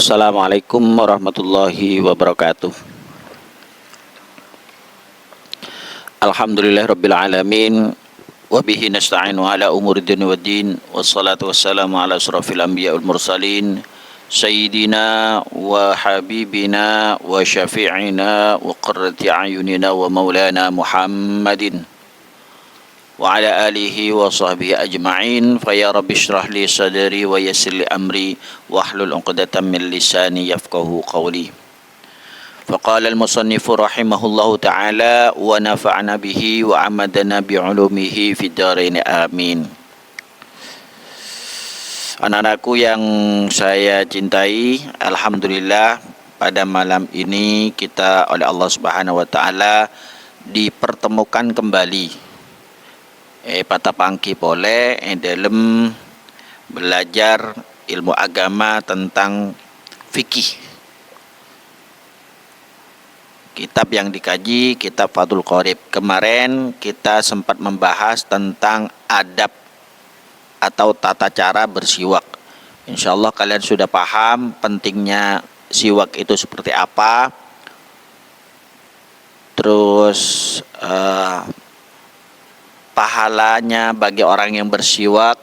Assalamualaikum warahmatullahi wabarakatuh. Alhamdulillahirabbil alamin wa bihi nasta'inu ala umuri dunya waddin wassalatu wassalamu ala asrofil anbiya wal mursalin sayyidina wa habibina wa syafi'ina wa qurrati a'yunina wa maulana Muhammadin wa ala alihi wa sahbihi ajma'in. Fa ya rabbi shrah li sadri wa yassir li amri wahlul 'uqdatam min lisani yafqahu qawli. Faqala al-musannifu rahimahullahu ta'ala wa nafa'na bihi wa amadana bi'ulumihi fid dharain amin. Anak-anakku yang saya cintai, alhamdulillah pada malam ini kita oleh Allah Subhanahu wa taala dipertemukan kembali pada pangki boleh dalam belajar ilmu agama tentang fikih. Kitab yang dikaji kitab Fathul Qorib. Kemarin kita sempat membahas tentang adab atau tata cara bersiwak. Insyaallah kalian sudah paham pentingnya siwak itu seperti apa. Terus pahalanya bagi orang yang bersiwak,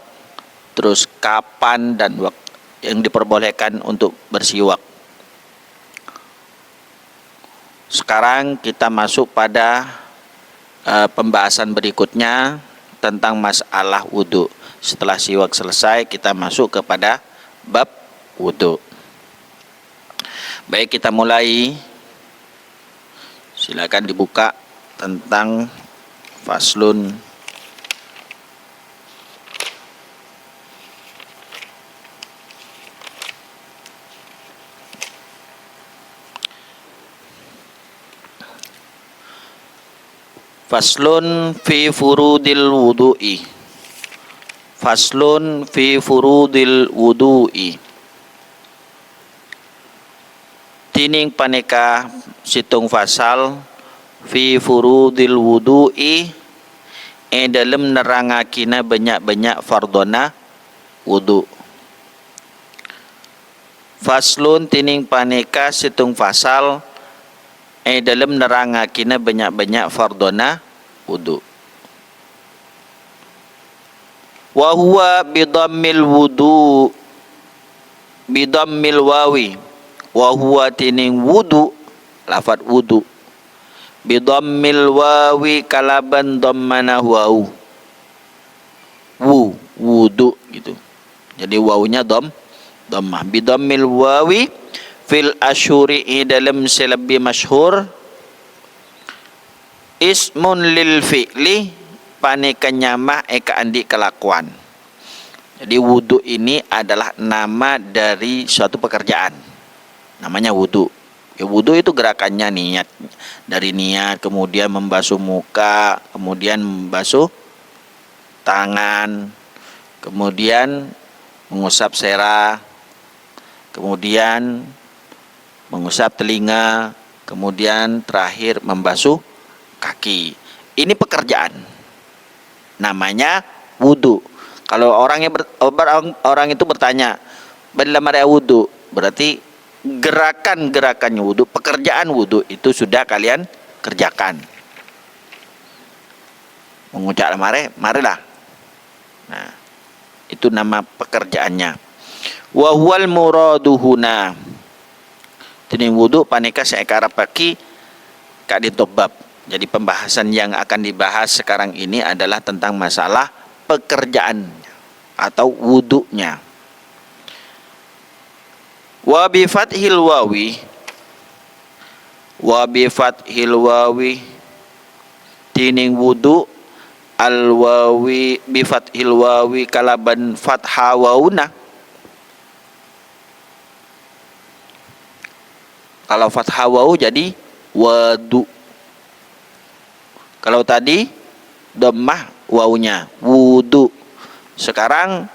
terus kapan dan waktu yang diperbolehkan untuk bersiwak. Sekarang kita masuk pada pembahasan berikutnya tentang masalah wudhu. Setelah siwak selesai, kita masuk kepada bab wudhu. Baik, kita mulai. Silakan dibuka tentang faslun. Faslun fi furudil wudu'i. Faslun fi furudil wudu'i. Tining paneka situng fasal fi furudil wudu'i dalam nerangakina banyak-banyak fardona wudu. Faslun tining paneka situng fasal dalam nerangakina banyak-banyak fardona wudu. Wa huwa bidammil wudu bidammil wawi. Wa huwa tining wudu, lafad wudu, bidammil wawi kalaban dhammana wau. Wudu gitu. Jadi wawunya dhammah. Bidammil wawi fil asyuri dalam selebih masyhur ismun lil fi'li paneka nyama eka andi kelakuan. Jadi wudu ini adalah nama dari suatu pekerjaan, namanya wudu. Ya, wudu itu gerakannya niat, dari niat kemudian membasuh muka, kemudian membasuh tangan, kemudian mengusap serah, kemudian mengusap telinga, kemudian terakhir membasuh kaki. Ini pekerjaan, namanya wudu. Kalau orang itu bertanya, "Bagaimana wudu?" Berarti gerakan-gerakannya wudu, pekerjaan wudu itu sudah kalian kerjakan. Mengucap marilah. Nah, itu nama pekerjaannya. Wa huwal muraduhuna. Tining wudu paneka seekara paki kak ditobab. Jadi pembahasan yang akan dibahas sekarang ini adalah tentang masalah pekerjaan atau wudunya. Wa bi fathil wawi tining wudu al wawi bi fathil wawi kalaban fatha wauna. Kalau fathah wawu jadi wadu. Kalau tadi dhammah wawunya wudu. Sekarang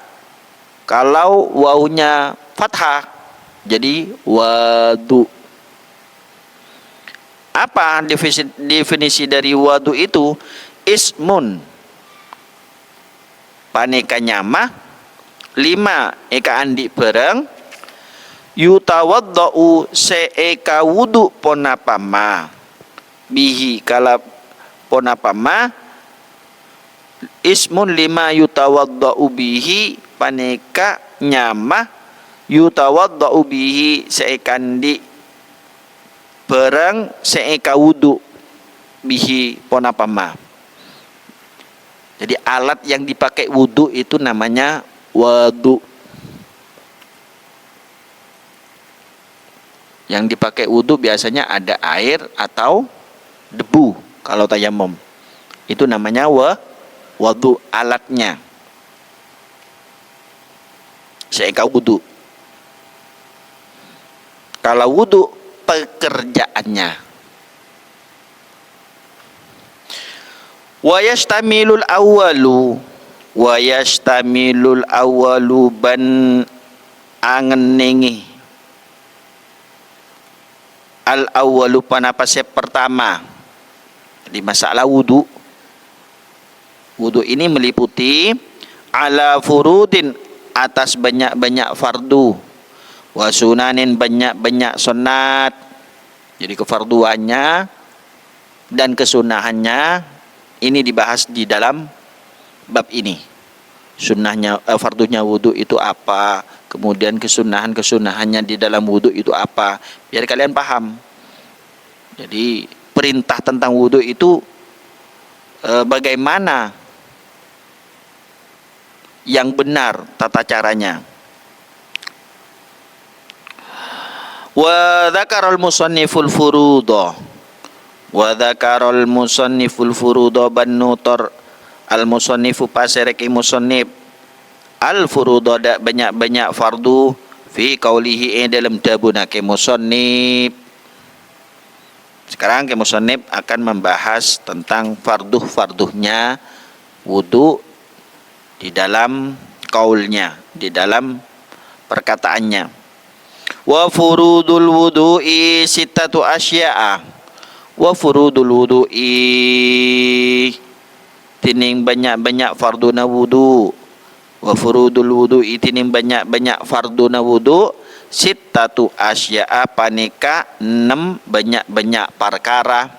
kalau wawunya fathah jadi wadu. Apa definisi dari wadu itu? Ismun paneka nyama 5 eka andi bareng yutawaddau seeka wudu ponapama bihi kala ponapama ismun lima yutawaddau bihi paneka nyama yutawaddau bihi seekandi barang seeka wudu bihi ponapama. Jadi alat yang dipakai wudu itu namanya wadu. Yang dipakai wudu biasanya ada air atau debu kalau tayamum. Itu namanya wadu alatnya. Seeka wudu. Kalau wudu pekerjaannya. Wa yastamilul awwalu ban angenengi al awwalu panapase pertama. Di masalah wudu ini meliputi ala furudin atas banyak-banyak fardu wa sunanin banyak-banyak sunat. Jadi kefarduannya dan kesunahannya ini dibahas di dalam bab ini. Sunnahnya fardunya wudu itu apa, kemudian kesunahannya di dalam wudu itu apa, biar kalian paham. Jadi perintah tentang wudu itu bagaimana yang benar tata caranya. Wa dzakarul musanniful furuda ban nutor al musannifu pasareki musannif al furuda da banyak-banyak fardu fi qaulihi dalam dabunake musannif. Sekarang ke musannif akan membahas tentang farduhnya wudu di dalam kaulnya, di dalam perkataannya. Wa furudul wudu'i sittatu asya'a. Wa furudul wudu'i tining banyak-banyak farduna wudu. Wa furudul wudu'i tining banyak-banyak farduna wudu sittatu asya'a panika 6 banyak-banyak perkara.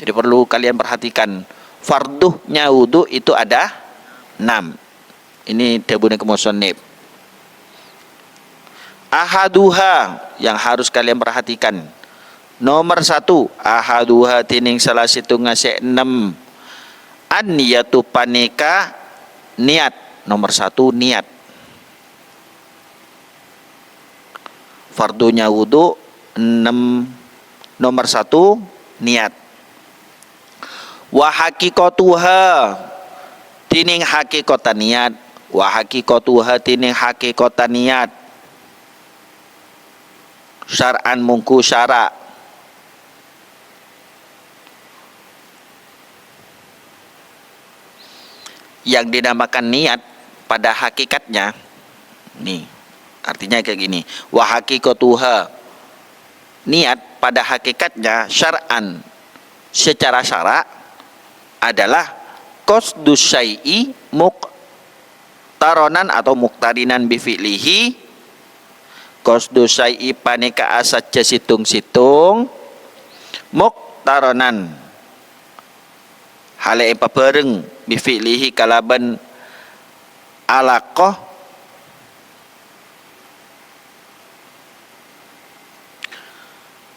Jadi perlu kalian perhatikan farduhnya wudu itu ada 6. Ini dabune musannif. Ahaduha yang harus kalian perhatikan. Nomor 1, ahaduha tining salah satu ngase 6. An-niyatu panika niat. Nomor 1 niat. Fardunya wudu 6. Nomor 1 niat. Wa haqiqatuha tining hakikatan niat. Wa haqiqatuha tining hakikatan niat. Syar'an mungku syara. Yang dinamakan niat pada hakikatnya nih, artinya kayak gini. Wa haqiqatuha niat pada hakikatnya syar'an secara syara adalah qasdus syai'i muqtaronan atau muqtarinan bi fi'lihi. Qasdu syai'i panika asatja situng-situng muqtaronan hale pabareng bi fi'lihi kalaban alaqah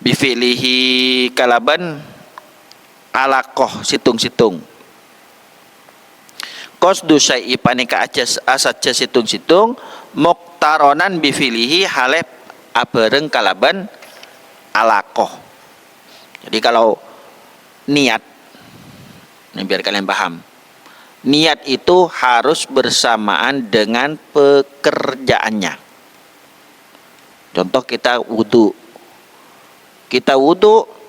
bi fi'lihi kalaban alaqah situng-situng. Qasdu syai'i panika asatja situng-situng muqtaronan bi fi'lihi halep abareng kalaban alaqah. Jadi kalau niat, ini biar kalian paham, niat itu harus bersamaan dengan pekerjaannya. Contoh kita wudu,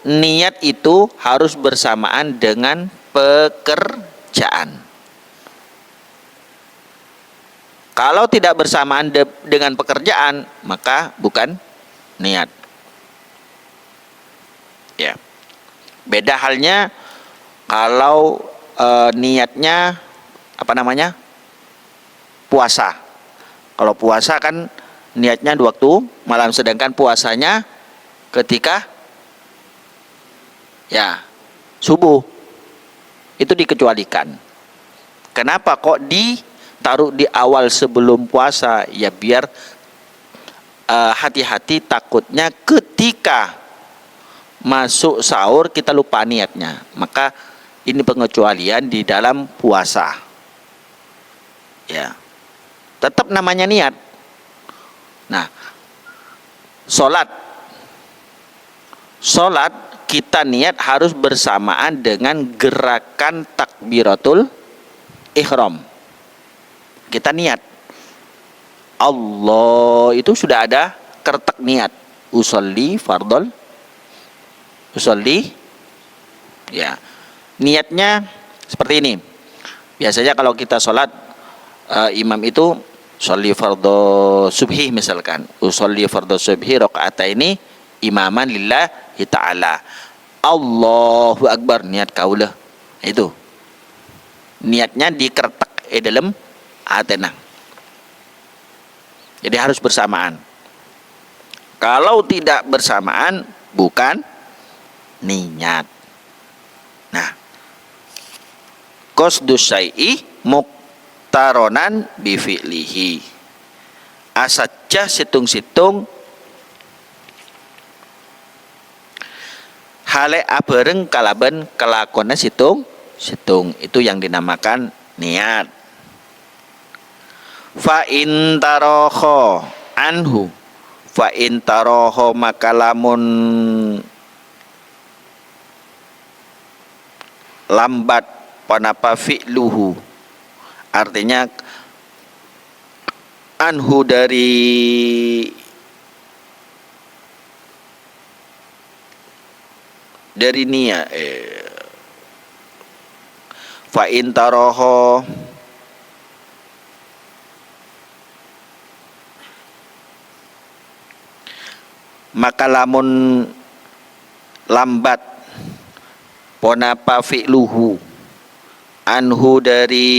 niat itu harus bersamaan dengan pekerjaan. Kalau tidak bersamaan dengan pekerjaan, maka bukan niat. Ya. Beda halnya kalau niatnya puasa. Kalau puasa kan niatnya di waktu malam, sedangkan puasanya ketika ya subuh. Itu dikecualikan. Kenapa kok ditaruh di awal sebelum puasa? Ya biar hati-hati, takutnya ketika masuk sahur kita lupa niatnya. Maka ini pengecualian di dalam puasa. Ya. Tetap namanya niat. Nah, Sholat kita niat harus bersamaan dengan gerakan takbiratul ihram. Kita niat Allah, itu sudah ada kertek niat. Usolli fardol, usolli, ya. Niatnya seperti ini. Biasanya kalau kita sholat, imam itu sholli fardhu subhi misalkan. Usolli fardhu subhi rakaataini imaman lillahi ta'ala. Allahu Akbar, niat kaulah. Itu niatnya dikertek dalam atena. Jadi harus bersamaan. Kalau tidak bersamaan bukan niat. Nah, qasdus syai'i muqtaronan bi fi'lihi. Asajah situng-situng hale abareng kalaban kelakona situng itu yang dinamakan niat. Fa in taroho anhu, fa in taroho makalamun lambat panapa fi'luhu, artinya anhu dari niat. Fa in taroho maka lamun lambat ponapa fi'luhu anhu dari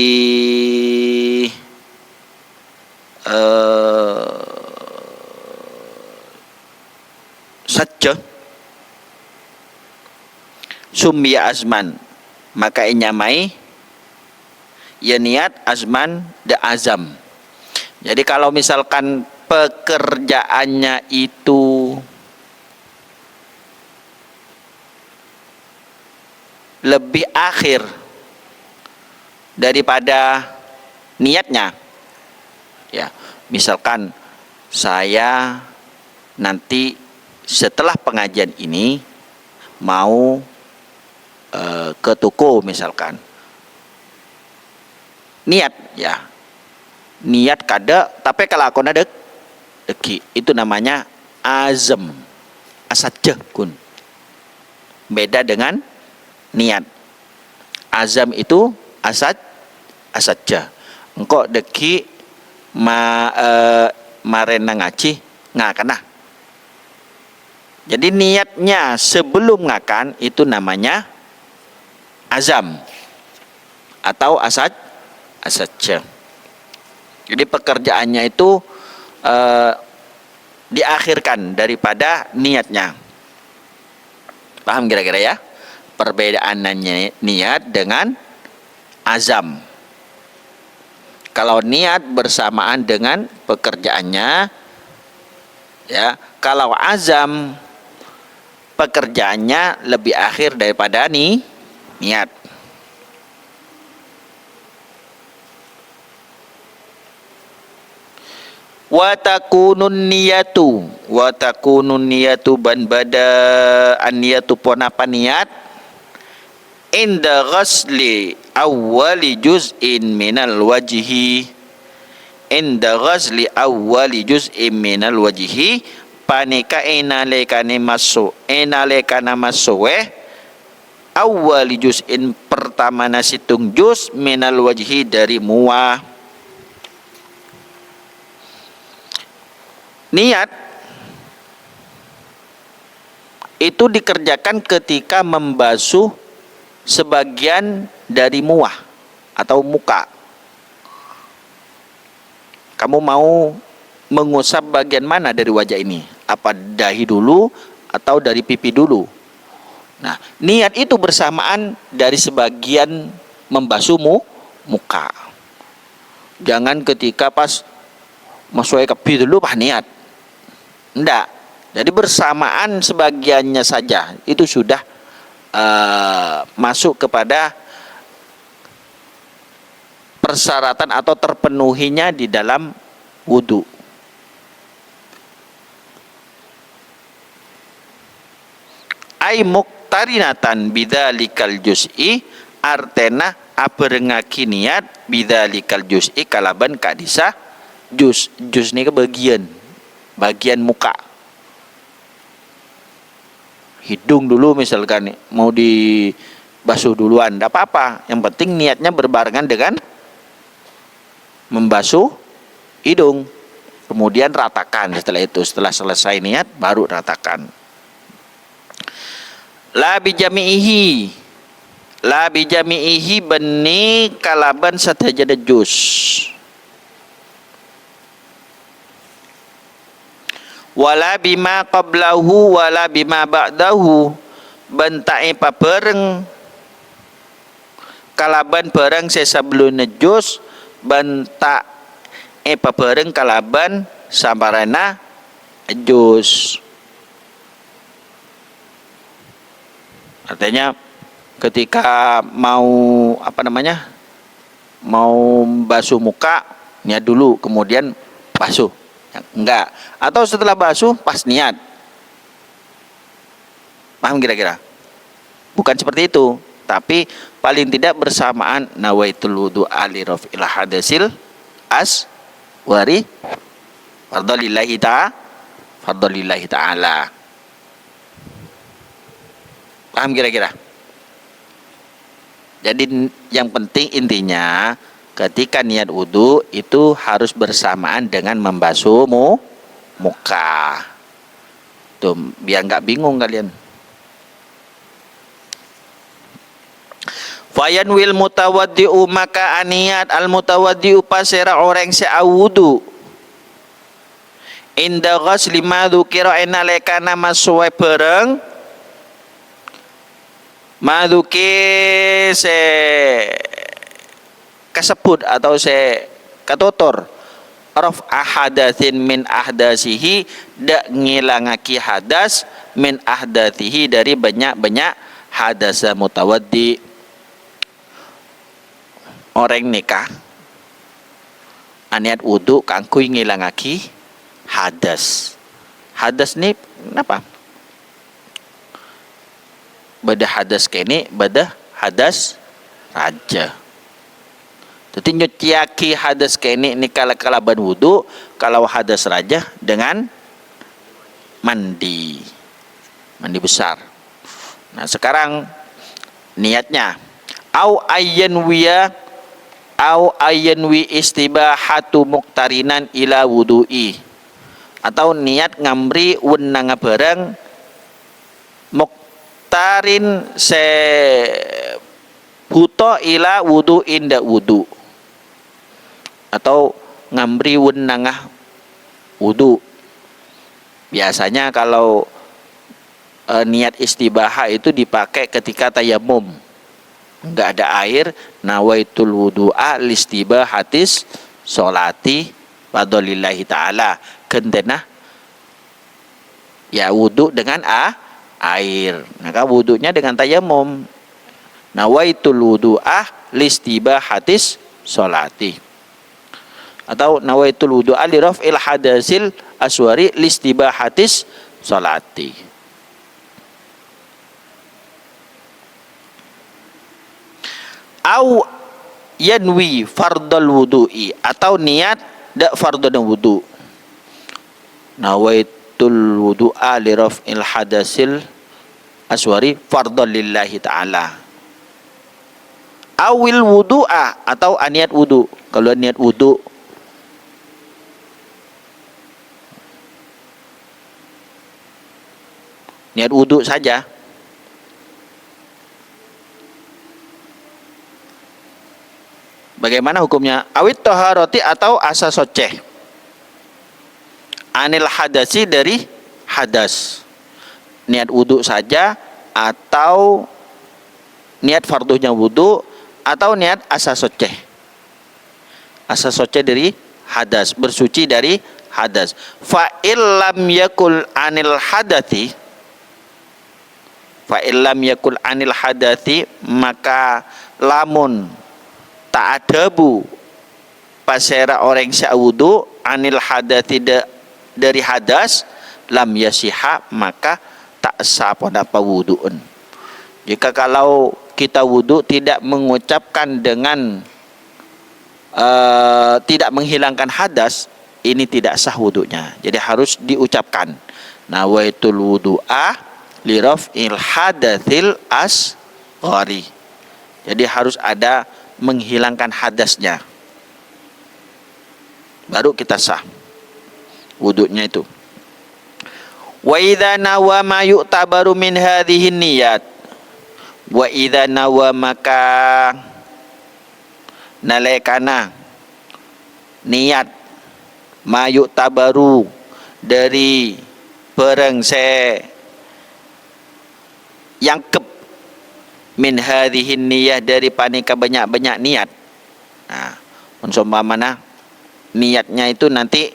saja sumya azman, maka inyamai ya niat azman de azam. Jadi kalau misalkan pekerjaannya itu lebih akhir daripada niatnya, ya misalkan saya nanti setelah pengajian ini mau ke toko misalkan, niat ya, niat kada tapi kelakon ada deki, itu namanya azam, asajah kun, beda dengan niat. Azam itu asajah. Engkau deki marena ngaji ngakana. Jadi niatnya sebelum ngakan itu namanya azam atau asajah. Jadi pekerjaannya itu diakhirkan daripada niatnya. Paham kira-kira ya? Perbedaannya niat dengan azam. Kalau niat bersamaan dengan pekerjaannya, ya. Kalau azam pekerjaannya lebih akhir daripada niat. Wa takunun niyatu ban bada an niyatu ponapa niat inda ghasli awwali juz'in minal wajhi, inda ghasli awwali juz'in minal wajhi, panika enalekana maso awwali juz'in pertama nasitung juz minal wajhi dari muah. Niat itu dikerjakan ketika membasuh sebagian dari muah atau muka. Kamu mau mengusap bagian mana dari wajah ini? Apa dahi dulu atau dari pipi dulu? Nah, niat itu bersamaan dari sebagian membasuh muka. Jangan ketika pas masuk ke pipi dulu niat. Enggak. Jadi bersamaan sebagiannya saja. Itu sudah masuk kepada persyaratan atau terpenuhinya di dalam wudu. Ai muqtarinatan bidzalikal juz'i, artena aberengaki niat bidzalikal juz'i kalaban kadisa juz ini ke bagian muka, hidung dulu misalkan mau dibasuh duluan, tidak apa-apa, yang penting niatnya berbarengan dengan membasuh hidung, kemudian ratakan. Setelah selesai niat baru ratakan. La bijami'ihi beni kalaban satajada juz. Wala bima qablahu wala bima ba'dahu, bentai papereng kalaban pereng sebelum nejus, bentak papereng kalaban sambarana juz. Artinya ketika mau mau basuh muka, niat dulu kemudian basuh. Enggak. Atau setelah basuh pas niat. Paham kira-kira? Bukan seperti itu, tapi paling tidak bersamaan nawaitul wudu'a li raf'il hadasil aswari fardalillahi ta'ala. Paham kira-kira? Jadi yang penting intinya ketika niat wudu itu harus bersamaan dengan membasuh muka. Tuh, biar nggak bingung kalian. Fayanwil mutawaddi'u, maka aniat al mutawaddi'u pasera orang wudu. Inda ghasli ma dzukira enalekana masuwe bareng maduki se kesebut atau se katutur raf ahadatsin min ahdasihi, dak ngilangaki hadas min ahdatihi dari banyak-banyak hadasa mutawaddi. Orang nikah aniat wudu kangkui ngilangaki hadas. Hadas ni kenapa? Bada hadas kene, bada hadas raja. Jadi nyuciaki hadas kene ni kalaban wudu, kalau hadas raja dengan mandi besar. Nah sekarang niatnya au ayyanwi istibahatu muqtarinan ila wudu'i, atau niat ngamri wenang bareng tarin se buto ila wudu inda wudu, atau ngamri wenangah wudu. Biasanya kalau niat istibaha itu dipakai ketika tayamum, enggak ada air, nawaitul wudu'a listibahatis sholati fadlillahi ta'ala, kentena ya wudu dengan air, maka wudunya dengan tayamum. Nawaitul wudu'ah listibahatis sholati, atau nawaitul wudu'ah li raf'il hadasil aswari listibahatis sholati. Au yanwi fardal wudu'i, atau niat dak fardhu wudu. Nawaitul wudu'a li raf'il hadasil aswari fardhan lillahi ta'ala. Awil wudu'a, atau niat wudu. Kalau niat wudu niat wudu saja. Bagaimana hukumnya? Awit taharati, atau asa soceh. anil hadasi dari hadas. Niat wudu saja atau niat fardunya wudu atau niat asa soceh. Asa soceh dari hadas, bersuci dari hadas. Fa illam yakul anil hadati, fa illam yakul anil hadati, maka lamun tak ada bu pasera orang sa'wudu anil hadati dari hadas, lam yasiha, maka tak sah pada wudu'un. Jika kalau kita wudu tidak mengucapkan dengan tidak menghilangkan hadas, ini tidak sah wudunya. Jadi harus diucapkan nawaitul wudu'a li raf'il hadatsil asghari. Jadi harus ada menghilangkan hadasnya, baru kita sah wudunya itu. Wa idza nawa ma yu'tabaru min hadhihi niyat, wa idza nawa, maka nalekana niat ma yu'tabaru dari pereng se yangkep min hadhihi niyah, dari panika banyak-banyak niat. Nah, umpamana niatnya itu nanti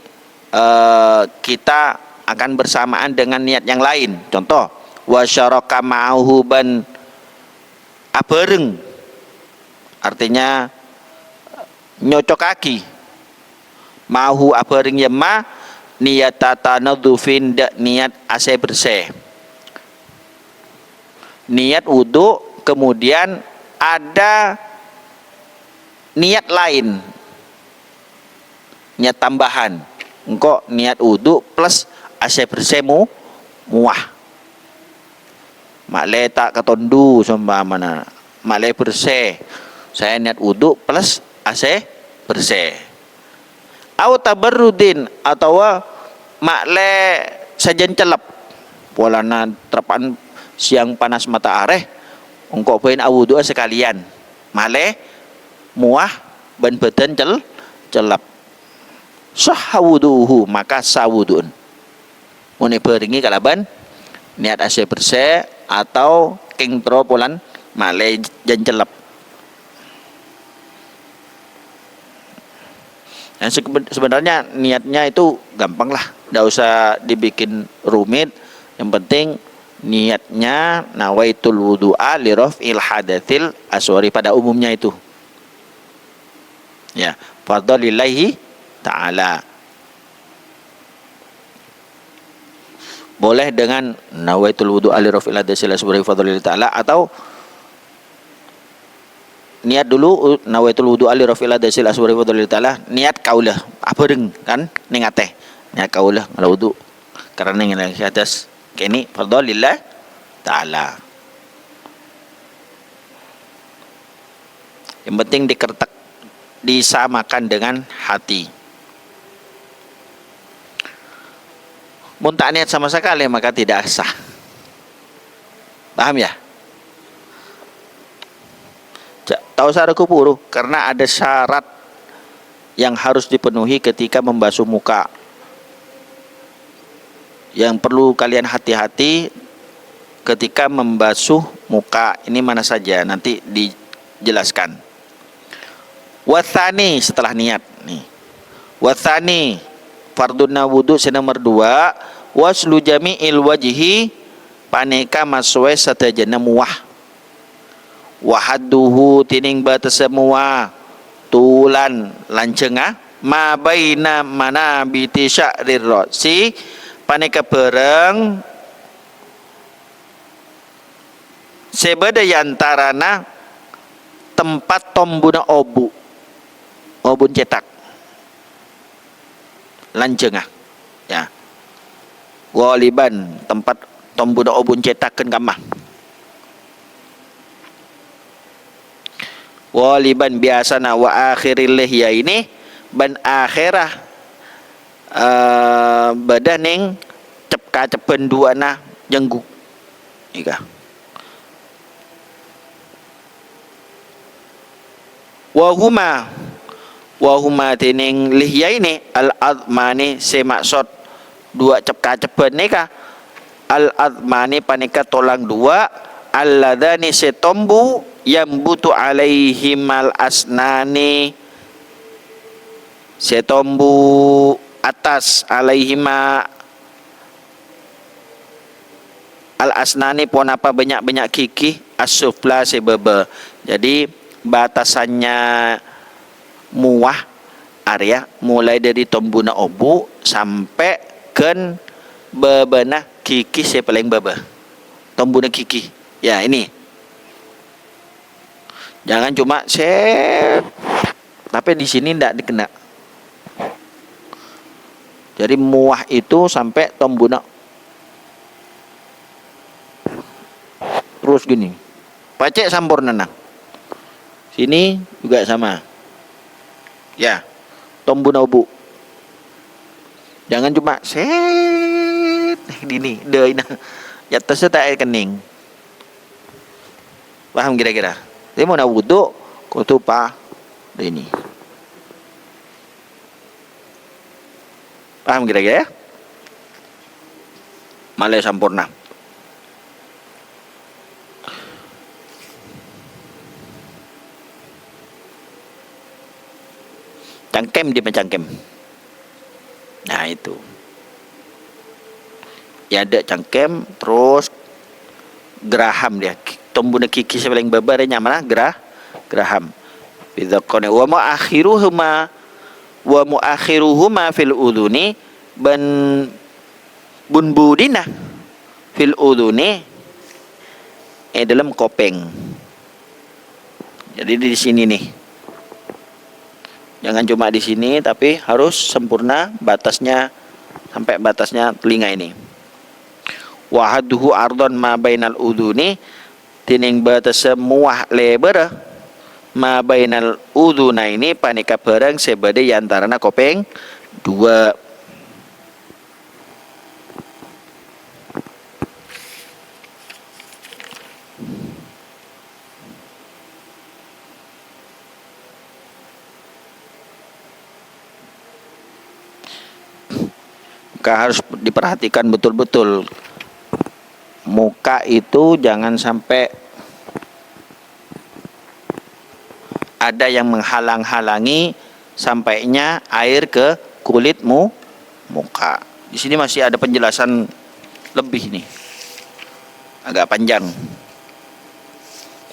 kita akan bersamaan dengan niat yang lain. Contoh, wa syaraka ma'ahu ban apereng, artinya nyocok kaki. Ma'ahu apereng yema niat tatanadzufin, niat ase bersih. Niat wudu, kemudian ada niat lain, niat tambahan. Engkau niat wudu plus ase bersemu muah. Makle tak ketondu seumpamana, makle bersih. Saya niat wudu plus ase bersih. Au tabarrudin, atau makle sajen celep. Polana terpan siang panas matahari, engkau pengen wudu sekalian. Makle muah ban badan celep. Sah wuduhu, maka sah wudu'un. Mune beringi kalaban niat ase bersih atau king tropolan male jan celep. Dan sebenarnya niatnya itu gampang lah, tidak usah dibikin rumit. Yang penting niatnya nawaitul wudu'a li raf'il hadatsil asghari, pada umumnya itu. Ya, fadlillahi ta'ala. Boleh dengan nawaitul wudu'a li raf'il hadatsil asghari fadlillahi ta'ala, atau niat dulu nawaitul wudu'a li raf'il hadatsil asghari fadlillahi ta'ala, niat kaulah apeung kan ning ateh, niat kaulah wudu karena ning hadas kene fadlillahi ta'ala. Yang penting dikertek, disamakan dengan hati. Mun tak niat sama sekali maka tidak sah. Paham ya? Tahu syaratku puru, karena ada syarat yang harus dipenuhi ketika membasuh muka. Yang perlu kalian hati-hati ketika membasuh muka. Ini mana saja, nanti dijelaskan. Wathani, setelah niat nih. Wathani, fardun wudu nomor 2, waslu jami'il wajhi, paneka maswe satajana muah. Wahadduhu, tining batas semua tulan lancengah, ma baina manabiti sya'rir ra'si, paneka bereng sebeda yantarana tempat tombuna obun cetak lancengah ya, waliban tempat tombuna obun cetakkeun kamah. Waliban biasana wa akhiril lihya, ini ban akhirah badaning cep kacepen duana jenggu ika. Wahuma tining lihya ini al admani se maksud dua cepka-cepen ni kah al-admani panika tolang dua alladhani setombu yang butu alaihimal asnani setombu atas alaihima al asnani pon apa banyak-banyak kiki asufla sebebe. Jadi batasannya muah area mulai dari tombuna obu sampai ken bebena kiki paling bebe. Tombuna kiki. Ya, ini. Jangan cuma tapi di sini tidak dikena. Jadi muah itu sampai tombuna terus gini. Pacek sampurna nah. Sini juga sama. Ya, tombuna obu. Jangan cuma gini, deh nah. Jatuhnya tak kening. Paham kira-kira? Dia mau nak wuduk, kau tu pa ini. Paham kira-kira ya? Malai sampurna. Cangkem dia mencangkem. Nah itu. Ya ada cangkem, terus geraham dia. Tombuna kiki sebeling babarnya mana? Geraham. Bidzaqani wa muakhiruhuma fil udhuni bunbudina fil udhuni dalam kopeng. Jadi di sini nih. Jangan cuma di sini, tapi harus sempurna batasnya sampai batasnya telinga ini. Wahaduhu ardon ma bainal udhuni tining batas semua lebar ma bainal udhuna ini panika barang sebade yantarana kopeng dua. Harus diperhatikan betul-betul. Muka itu jangan sampai ada yang menghalang-halangi sampainya air ke kulitmu muka. Di sini masih ada penjelasan lebih nih. Agak panjang.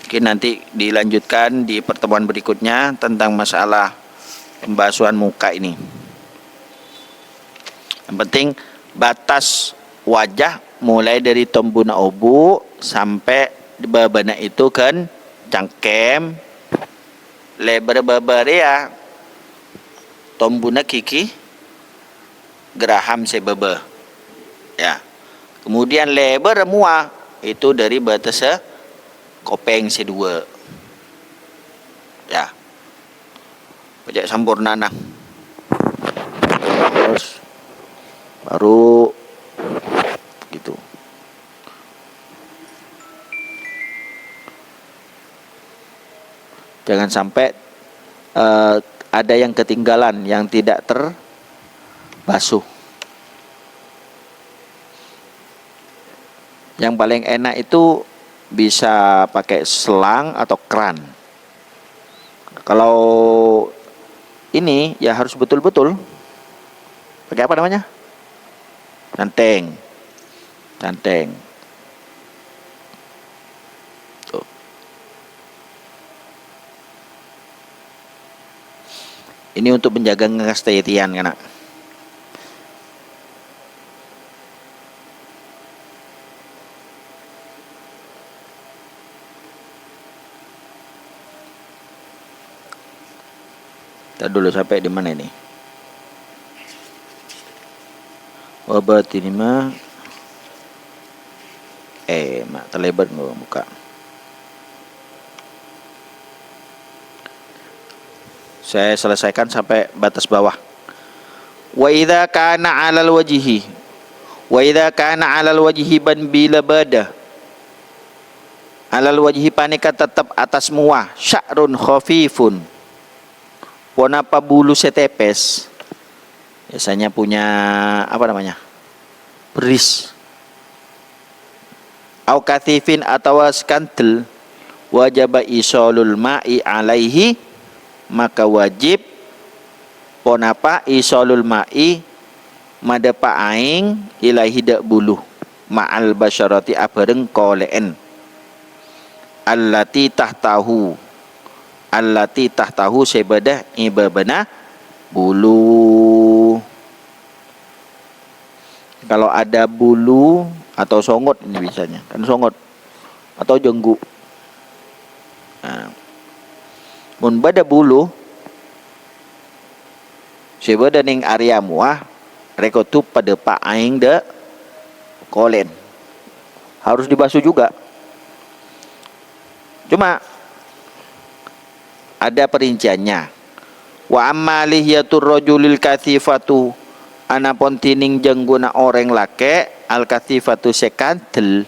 Mungkin nanti dilanjutkan di pertemuan berikutnya tentang masalah pembasuhan muka ini. Yang penting batas wajah mulai dari tombuna obu sampai babana itu kan cangkem lebar-lebar ya tombuna kiki geraham sebebe ya. Kemudian lebar mua itu dari batas kopeng sedua ya. Pajak sampurna nah. Terus baru gitu. Jangan sampai ada yang ketinggalan yang tidak terbasuh. Yang paling enak itu bisa pakai selang atau kran. Kalau ini ya harus betul-betul pakai apa namanya? Canteng. Tuh. Ini untuk menjaga kestetian kan. Kita dulu sampai di mana ini? Obat ini mah mak terlebar nggak buka. Saya selesaikan sampai batas bawah. Wa idza kana 'alal wajhi ban bila bada. 'Alal wajhi panika tetap atas muah sya'run khafifun. Wanapa bulu setepes. Biasanya punya apa namanya? beris. Au kathifin atau skandal, wajib isolul ma'i alaihi, maka wajib ponapa isolul ma'i madapa aing ilahi dak buluh ma'al basyarati abareng koleen allati tahtahu sebadah ibabana bulu. Kalau ada bulu atau songot, ini biasanya kan songot atau jenggu. Nah, mun bada bulu sebadah ning area muah reko tu pada pak aing de kolen harus dibasuh juga. Cuma ada perinciannya. Wa amma lihiyatur rajulil kathifatu, anapun tining jengguna orang laki al kathifatu sekandel.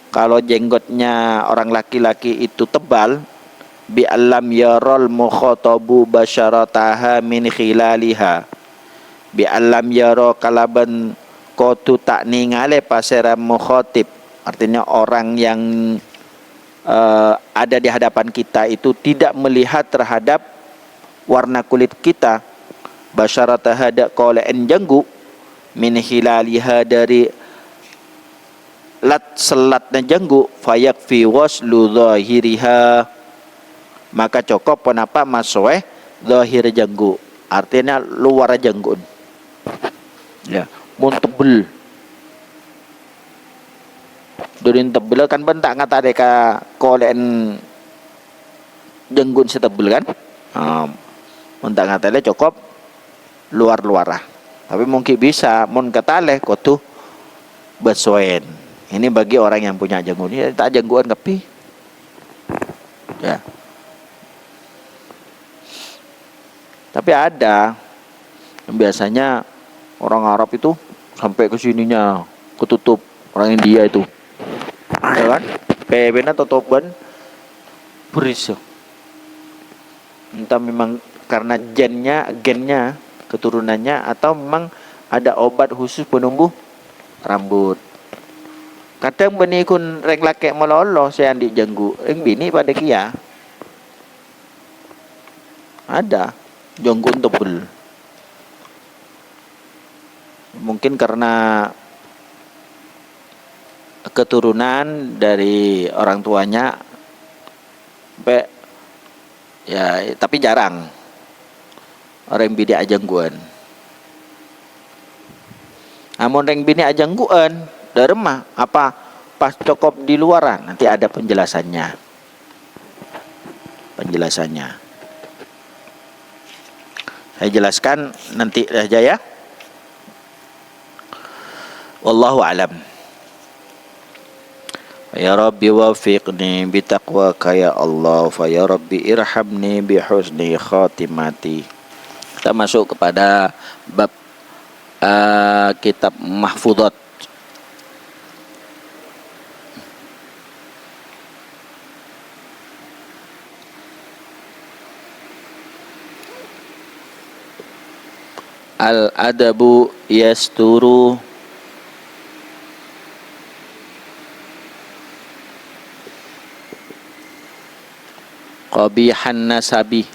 Kalau jenggotnya orang laki-laki itu tebal, bi alam yarol mukhatabu basyarataha min khilaliha, bi alam yaro kalaban kotu tak ningale pasera mukhatib, artinya orang yang ada di hadapan kita itu tidak melihat terhadap warna kulit kita, basyarataha dak koleen jenggu min hilaliha dari selatnya jenggu, fayakfi waslu zahiriha, maka cukup penapa masweh zahir jenggu, artinya luar jenggun ya, mun tebel durin tebel kan bentak ngata deka koleen jenggun setebel kan. Muntak ngatale cukup luar-luarah. Tapi mungkin bisa mun katale kudu besoen. Ini bagi orang yang punya jenggot. Ini tak jengguan kepi. Ya. Tapi ada yang biasanya orang Arab itu sampai ke sininya ketutup, orang India itu. Ya kan? Kayak benar totoban beris. Entah memang karena gennya keturunannya atau memang ada obat khusus penumbuh rambut. Kadang beni kun reng laki melolo saya andi jenggu, reng bini pada kia ada jenggun tebel. Mungkin karena keturunan dari orang tuanya, ya tapi jarang orang bini ajengguan. Amun reng bini ajengguan dari rumah apa pas cokop di luaran, nanti ada penjelasannya. Saya jelaskan nanti saja ya. Wallahu alam. Ya Rabbi wafiqni bitaqwaka ya Allah, fa ya Rabbi irhamni bihusni khatimati. Kita masuk kepada bab kitab Mahfudhat. Al-adabu yasturu qabihan nasabi.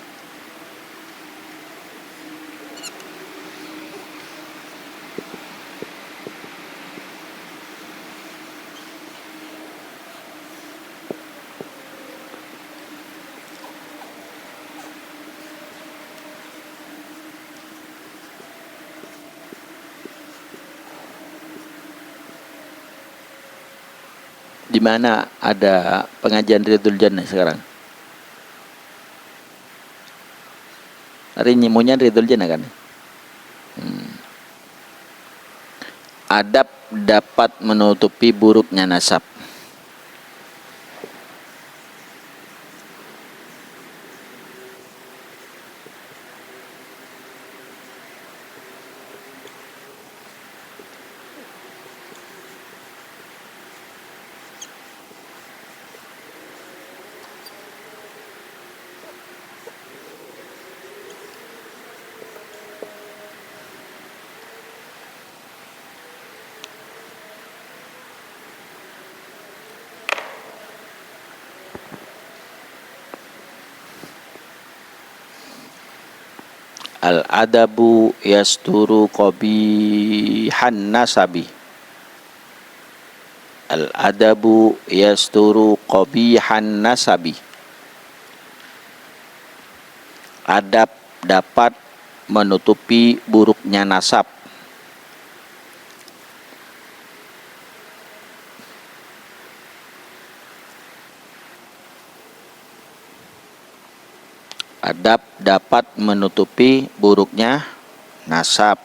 Di mana ada pengajian Ridul Jannah sekarang? Hari ini maunya Ridul Jannah kan? Adab dapat menutupi buruknya nasab. Al-adabu yasturu qabihan nasabi. Al-adabu yasturu qabihan nasabi. Adab dapat menutupi buruknya nasab. Adab dapat menutupi buruknya nasab.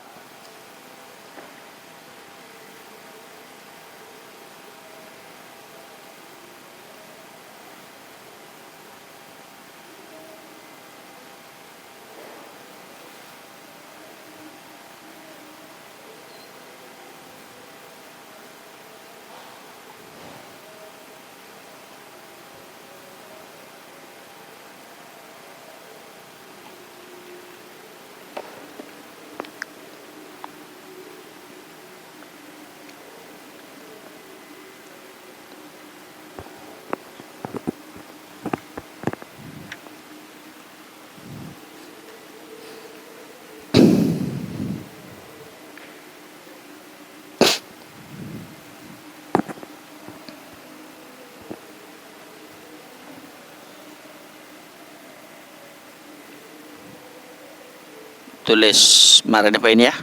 Tulis kemarin apa ini ya?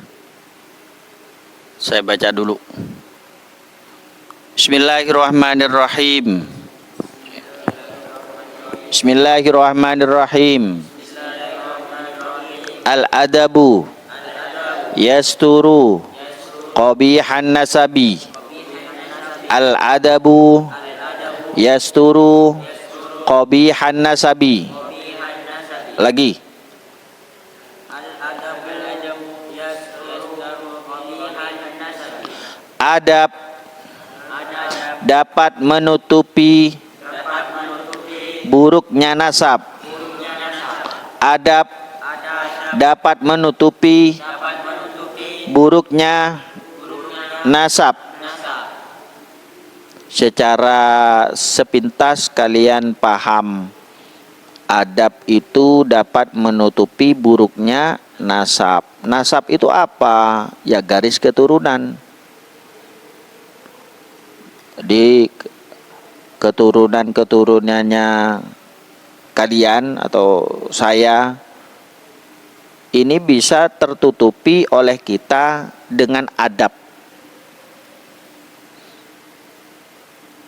Saya baca dulu. Bismillahirrahmanirrahim. Bismillahirrahmanirrahim. Al-adabu yasturu qabihan nasabi. Al-adabu yasturu qabihan nasabi. Lagi. Adab dapat menutupi buruknya nasab. Adab dapat menutupi buruknya nasab. Secara sepintas kalian paham, adab itu dapat menutupi buruknya nasab. Nasab itu apa? Ya garis keturunan. Di keturunan-keturunannya kalian atau saya ini bisa tertutupi oleh kita dengan adab.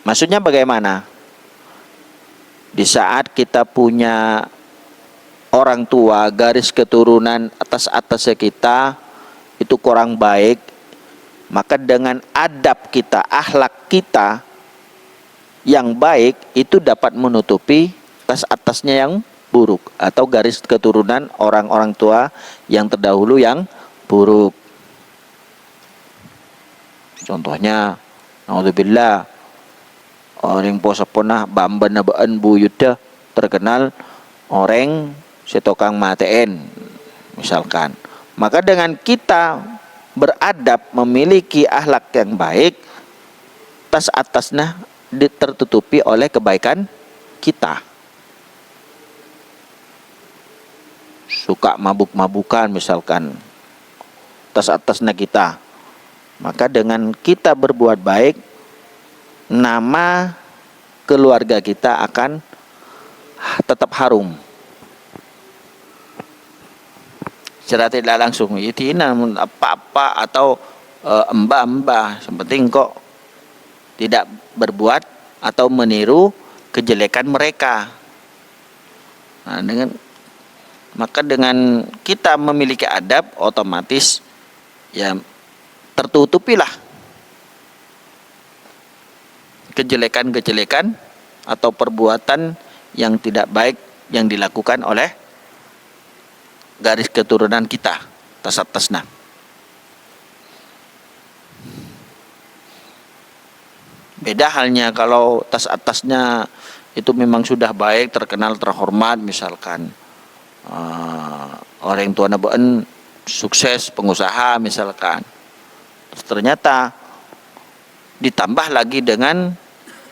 Maksudnya bagaimana? Di saat kita punya orang tua, garis keturunan atas-atasnya kita itu kurang baik, maka dengan adab kita, akhlak kita yang baik itu dapat menutupi atas-atasnya yang buruk atau garis keturunan orang-orang tua yang terdahulu yang buruk. Contohnya, naudzubillah, orang poso punah bamban nabaan buyuda terkenal orang setokang mateen misalkan. Maka dengan kita beradab, memiliki akhlak yang baik, tas atasnya tertutupi oleh kebaikan kita. Suka mabuk-mabukan misalkan, tas atasnya kita. Maka dengan kita berbuat baik, nama keluarga kita akan tetap harum. Secara tidak langsung itu apa-apa atau mbah-mbah, yang penting kok tidak berbuat atau meniru kejelekan mereka. Nah, maka dengan kita memiliki adab, otomatis ya tertutupilah kejelekan-kejelekan atau perbuatan yang tidak baik yang dilakukan oleh garis keturunan kita tas-atasna. Beda halnya kalau tas atasnya itu memang sudah baik, terkenal, terhormat, misalkan orang tua nabaan sukses, pengusaha misalkan. Ternyata ditambah lagi dengan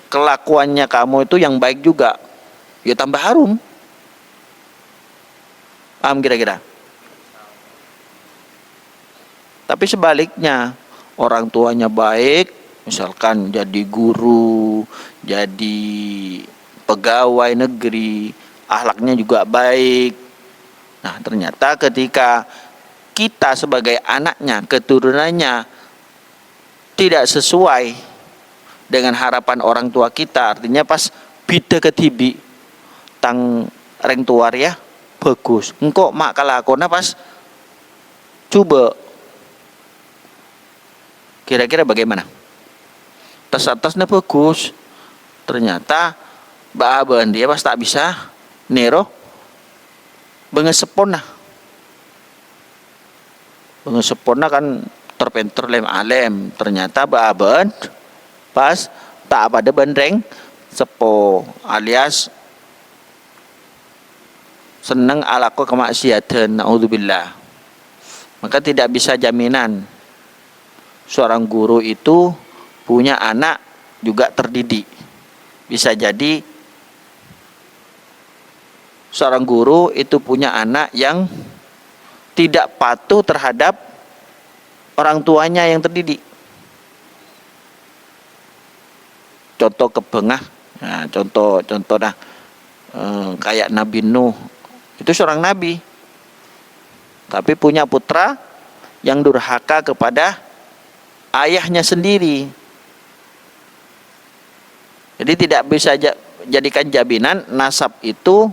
kelakuannya kamu itu yang baik juga, ya tambah harum. Paham kira-kira? Tapi sebaliknya, orang tuanya baik, misalkan jadi guru, jadi pegawai negeri, akhlaknya juga baik. Nah, ternyata ketika kita sebagai anaknya, keturunannya tidak sesuai dengan harapan orang tua kita, artinya pas bida ketibi tang reng tuar ya bagus. Engkau mak kalakona pas coba kira-kira bagaimana? Tas atasnya bagus, ternyata baaban dia pas tak bisa nero bengesepona kan terpenter lem alem, ternyata baaban pas tak pada bandreng sepo alias seneng alako kemaksiatan, naudzubillah. Maka tidak bisa jaminan seorang guru itu punya anak juga terdidik. Bisa jadi seorang guru itu punya anak yang tidak patuh terhadap orang tuanya yang terdidik. Contoh kebengah, nah, contoh kayak Nabi Nuh, itu seorang nabi, tapi punya putra yang durhaka kepada ayahnya sendiri. Jadi tidak bisa jadikan jaminan nasab itu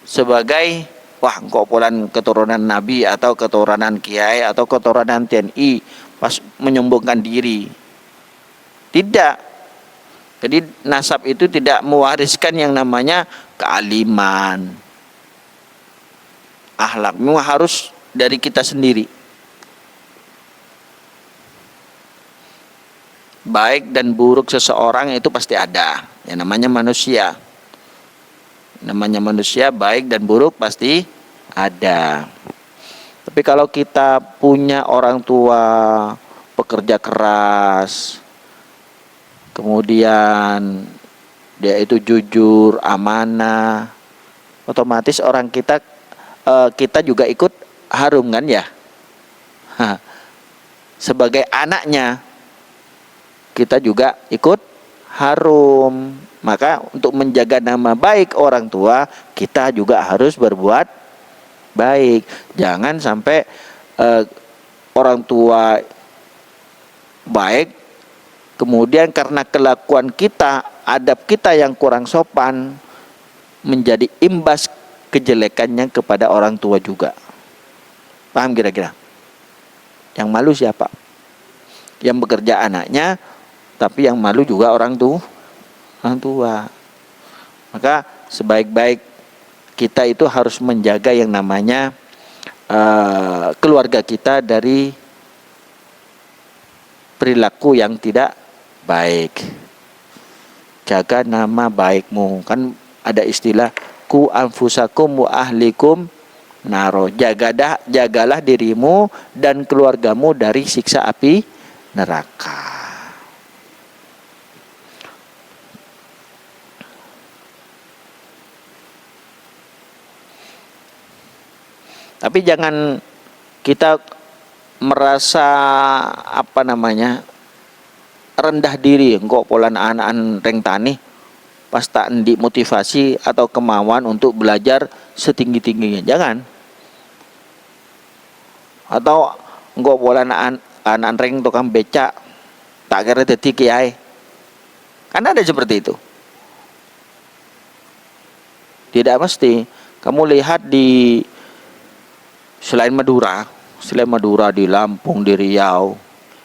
sebagai wah engkau polan keturunan nabi atau keturunan kiai atau keturunan TNI pas menyombongkan diri. Tidak. Jadi nasab itu tidak mewariskan yang namanya kealiman. Akhlakmu harus dari kita sendiri. Baik dan buruk seseorang itu pasti ada. Yang namanya manusia. Namanya manusia, baik dan buruk pasti ada. Tapi kalau kita punya orang tua pekerja keras, kemudian dia itu jujur, amanah, otomatis orang kita juga ikut harum kan ya. Sebagai anaknya kita juga ikut harum. Maka untuk menjaga nama baik orang tua, kita juga harus berbuat baik. Jangan sampai orang tua baik, kemudian karena kelakuan kita, adab kita yang kurang sopan, menjadi imbas kejelekannya kepada orang tua juga. Paham kira-kira? Yang malu siapa? Yang bekerja anaknya, tapi yang malu juga orang tua. Maka sebaik-baik kita itu harus menjaga yang namanya keluarga kita dari perilaku yang tidak baik. Jaga nama baikmu. Kan ada istilah ku anfusakum wa ahlikum naro. Jagalah dirimu dan keluargamu dari siksa api neraka. Tapi jangan kita merasa rendah diri, engkau polan anak-anak reng tani pas tak endi motivasi atau kemauan untuk belajar setinggi-tingginya. Jangan. Atau engkau polan anak reng tukang becak tak kira dadi kiai. Kan ada seperti itu. Tidak mesti. Kamu lihat di selain Madura di Lampung, di Riau,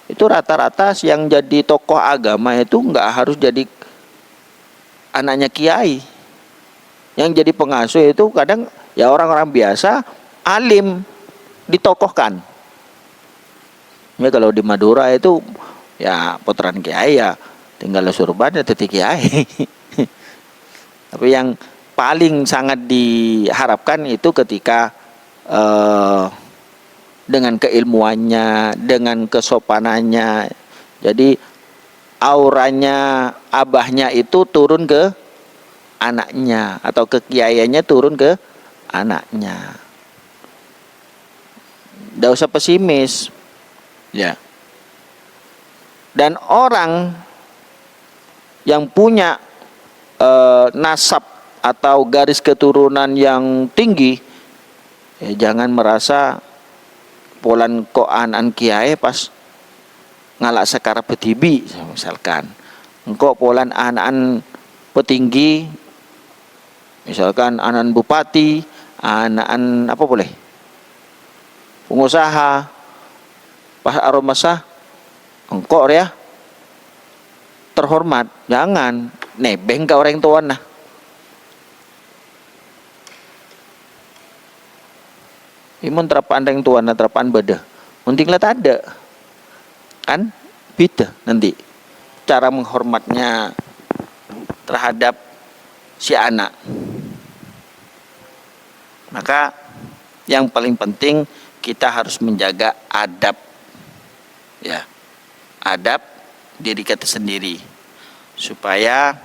itu rata-rata yang jadi tokoh agama itu nggak harus jadi anaknya kiai. Yang jadi pengasuh itu kadang ya orang-orang biasa, alim, ditokohkan. Ya kalau di Madura itu ya puteran kiai ya tinggal surban ya teti kiai. Tapi yang paling sangat diharapkan itu ketika dengan keilmuannya, dengan kesopanannya, jadi auranya abahnya itu turun ke anaknya atau kekiaiannya turun ke anaknya. Tidak usah pesimis. Ya. Dan orang yang punya nasab atau garis keturunan yang tinggi, jangan merasa polan ko anan kiai pas ngalak sekara petibi misalkan. Engkau polan anan petinggi, misalkan anan bupati, anan apa boleh, pengusaha, pas aromasa engkau ya terhormat, jangan nebeng ke orang tua nah. Imun terapaan orang tua nah terapaan beda. Mending lah ada. Kan beda nanti cara menghormatnya terhadap si anak. Maka yang paling penting kita harus menjaga adab. Ya. Adab diri kita sendiri, supaya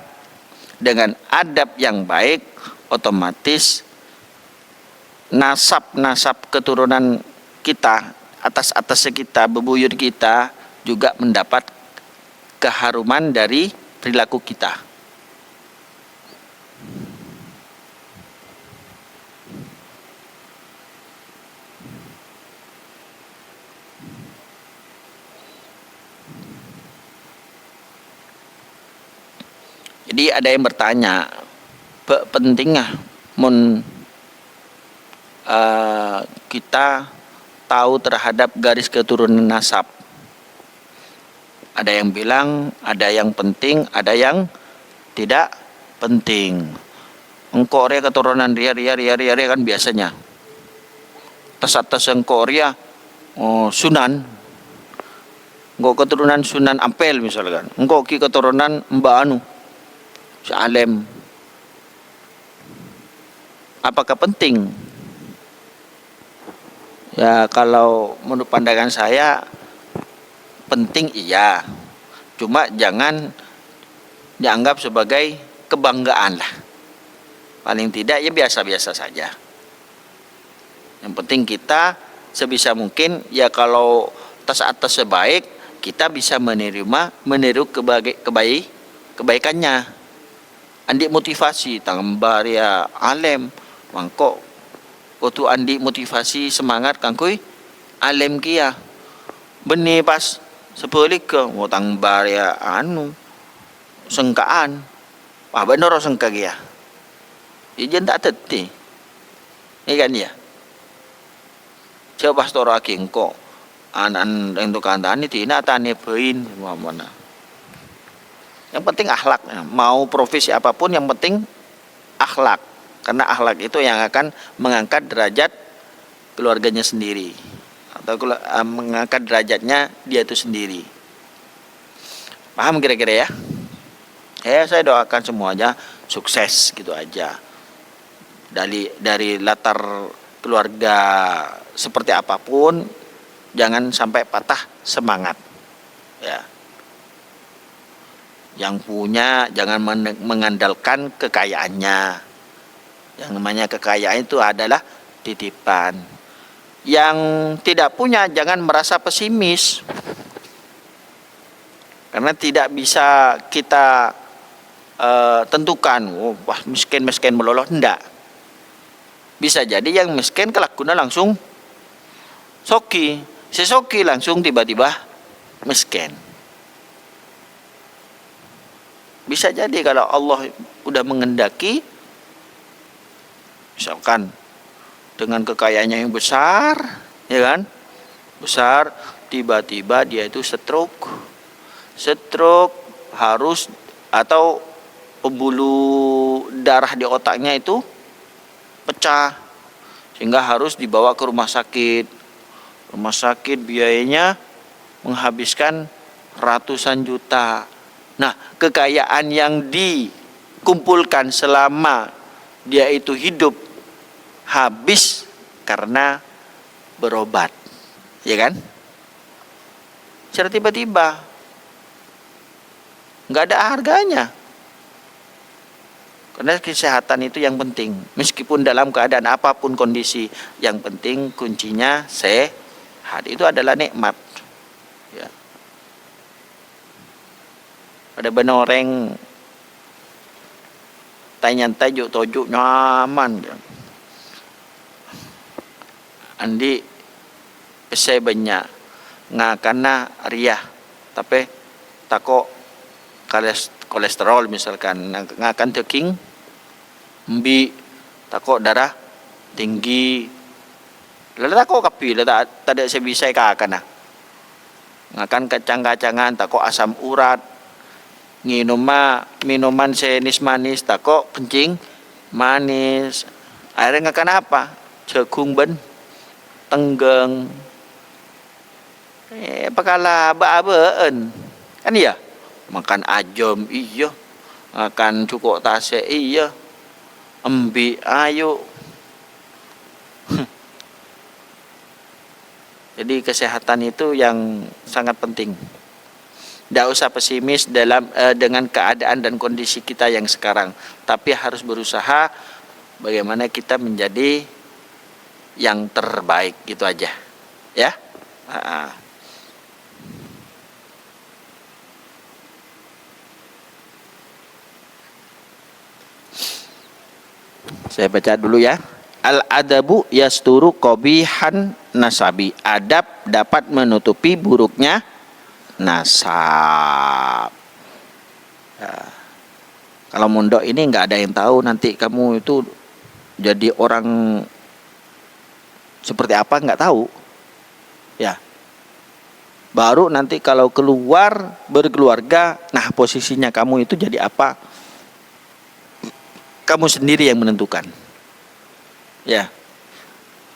dengan adab yang baik otomatis nasab keturunan kita, atas kita, bebuyut kita juga mendapat keharuman dari perilaku kita. Jadi ada yang bertanya, pentingnya kita tahu terhadap garis keturunan nasab. Ada yang bilang, ada yang penting, ada yang tidak penting. Engkau ria keturunan ria kan biasanya. Atas engkau ria Sunan. Engkau keturunan Sunan Ampel misalkan. Engkau keturunan Mbak Anu. Si Alem. Apakah penting? Ya kalau menurut pandangan saya penting iya. Cuma jangan dianggap sebagai kebanggaan lah. Paling tidak ya biasa-biasa saja. Yang penting kita sebisa mungkin ya kalau atas sebaik kita bisa meniru kebaikannya. Andi motivasi tambah ya alem mangkok waktu andi motivasi semangat kangkui alem kia benih pas sepelik ke mau tambah ya anu sengkaan bener sengka kia ijen tak teti ini kan ya coba pastor aking kok anan untuk kandani tina tani bein mana. Yang penting akhlak, mau profesi apapun yang penting akhlak, karena akhlak itu yang akan mengangkat derajat keluarganya sendiri atau mengangkat derajatnya dia itu sendiri. Paham kira-kira ya? Saya doakan semuanya sukses gitu aja. Dari latar keluarga seperti apapun, jangan sampai patah semangat. Ya. Yang punya jangan mengandalkan kekayaannya. Yang namanya kekayaan itu adalah titipan. Yang tidak punya jangan merasa pesimis. Karena tidak bisa kita tentukan, wah miskin meloloh, enggak. Bisa jadi yang miskin kelakuannya langsung soki, si soki langsung tiba-tiba miskin. Bisa jadi kalau Allah udah mengendaki, misalkan dengan kekayaannya yang besar, ya kan, besar, tiba-tiba dia itu stroke harus atau pembuluh darah di otaknya itu pecah sehingga harus dibawa ke rumah sakit biayanya menghabiskan ratusan juta. Nah, kekayaan yang dikumpulkan selama dia itu hidup habis karena berobat, ya kan? Secara tiba-tiba nggak ada harganya. Karena kesehatan itu yang penting. Meskipun dalam keadaan apapun kondisi, yang penting kuncinya sehat. Itu adalah nikmat. pada benoreng tanya tajuk tojuk nyaman andi pesai banyak ngakana riah tapi tako kolesterol misalkan ngakan teking mbi tako darah tinggi lalu tako kapi tak ada sebisa kakan ngakan kacang-kacangan tako asam urat minuman sejenis manis tako kencing manis akhirnya ngakan apa jagung ben tenggeng pakala ba-abaan kan iya makan ajam iya makan cukok tase iya embi ayo jadi kesehatan itu yang sangat penting. Tidak usah pesimis dengan keadaan dan kondisi kita yang sekarang, tapi harus berusaha bagaimana kita menjadi yang terbaik, gitu aja ya. Saya baca dulu ya. Al-adabu yasturu qabihan nasabi. Adab dapat menutupi buruknya nasab. Kalau mondok ini nggak ada yang tahu nanti kamu itu jadi orang seperti apa, nggak tahu ya. Baru nanti kalau keluar berkeluarga, nah posisinya kamu itu jadi apa, kamu sendiri yang menentukan ya.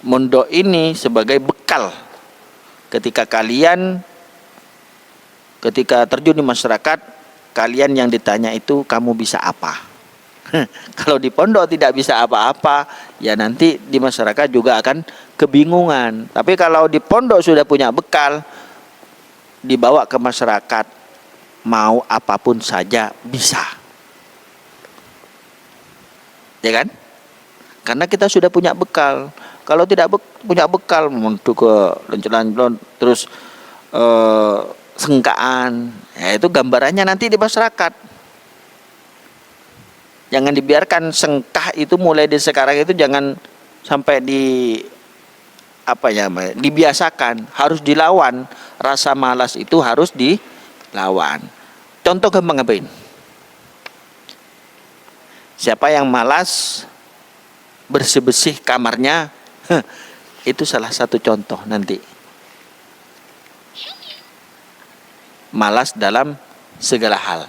Mondok ini sebagai bekal ketika terjun di masyarakat, kalian yang ditanya itu kamu bisa apa. Kalau di pondok tidak bisa apa-apa, ya nanti di masyarakat juga akan kebingungan. Tapi kalau di pondok sudah punya bekal, dibawa ke masyarakat, mau apapun saja bisa. Ya kan? Karena kita sudah punya bekal. Kalau tidak punya bekal, untuk ke loncat-loncat terus sengkaan, ya itu gambarannya nanti di masyarakat. Jangan dibiarkan sengkah itu mulai di sekarang itu, jangan sampai dibiasakan, harus dilawan. Rasa malas itu harus dilawan. Contoh gampang ngapain? Siapa yang malas bersih-bersih kamarnya, itu salah satu contoh nanti. Malas dalam segala hal.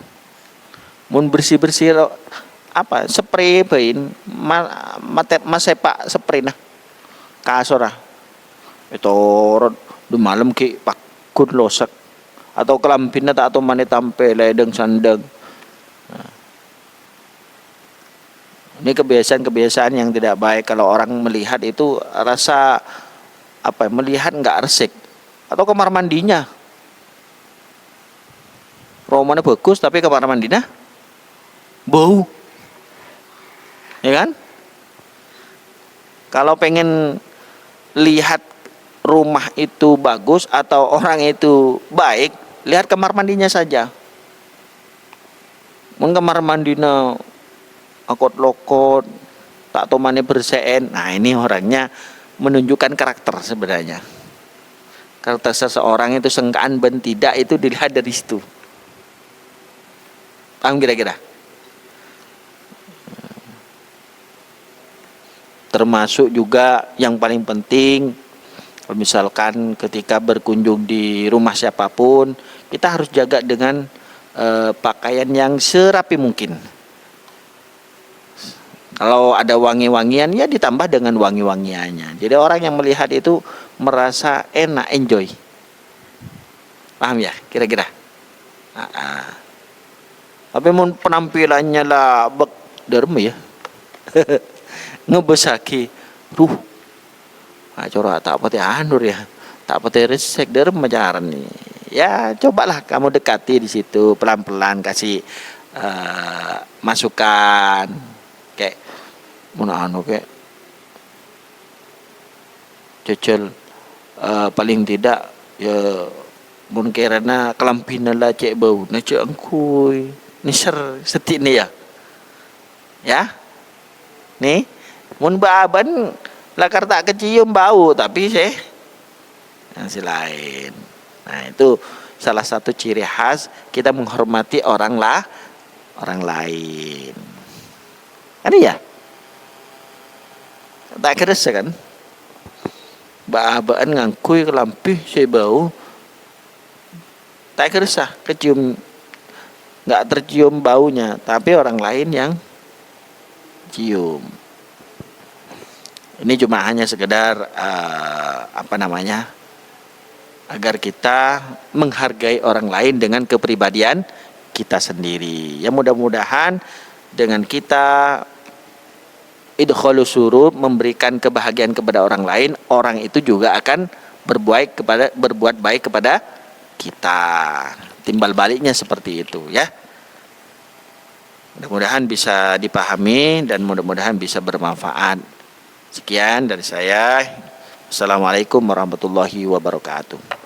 Mun bersih-bersih spray bain masepak spray nah kasor itu di malam ki pakun losak atau kelampinnya tak atau mani tampe ledeng sandeng. Ini kebiasaan yang tidak baik. Kalau orang melihat itu rasa melihat nggak resik. Atau kamar mandinya rumahnya bagus tapi kamar mandinya bau, ya kan? Kalau pengen lihat rumah itu bagus atau orang itu baik, lihat kamar mandinya saja. Kamar mandinya akot lokot, tak tahu mana berseen. Nah ini orangnya menunjukkan karakter sebenarnya. Karakter seseorang itu sengkaan ben tidak, itu dilihat dari situ. Paham kira-kira? Termasuk juga yang paling penting, misalkan ketika berkunjung di rumah siapapun, kita harus jaga dengan pakaian yang serapi mungkin. Kalau ada wangi-wangian, ya ditambah dengan wangi-wangiannya. Jadi orang yang melihat itu merasa enak, enjoy. Paham ya kira-kira? Tapi penampilannya lah derma ya. Ngebesaki cora tak pati anur ya, tak pati resek derma jaran nih. Ya cobalah kamu dekati di situ pelan-pelan, kasih masukan kayak kayak cecil paling tidak ya mun kerana kelampina lah cek bau na cek angkui ni setik ni ya nih mun baaban lakar tak kecium bau tapi si lain. Nah itu salah satu ciri khas kita menghormati orang lain kan ya tak kerasa kan baabaan ngangkui kelampih saya bau tak kerasa kecium, nggak tercium baunya tapi orang lain yang cium. Ini cuma hanya sekedar agar kita menghargai orang lain dengan kepribadian kita sendiri. Ya mudah-mudahan dengan kita idkhalus surur, memberikan kebahagiaan kepada orang lain, orang itu juga akan berbuat baik kepada kita. Timbal baliknya seperti itu ya. Mudah-mudahan bisa dipahami dan mudah-mudahan bisa bermanfaat. Sekian dari saya. Assalamualaikum warahmatullahi wabarakatuh.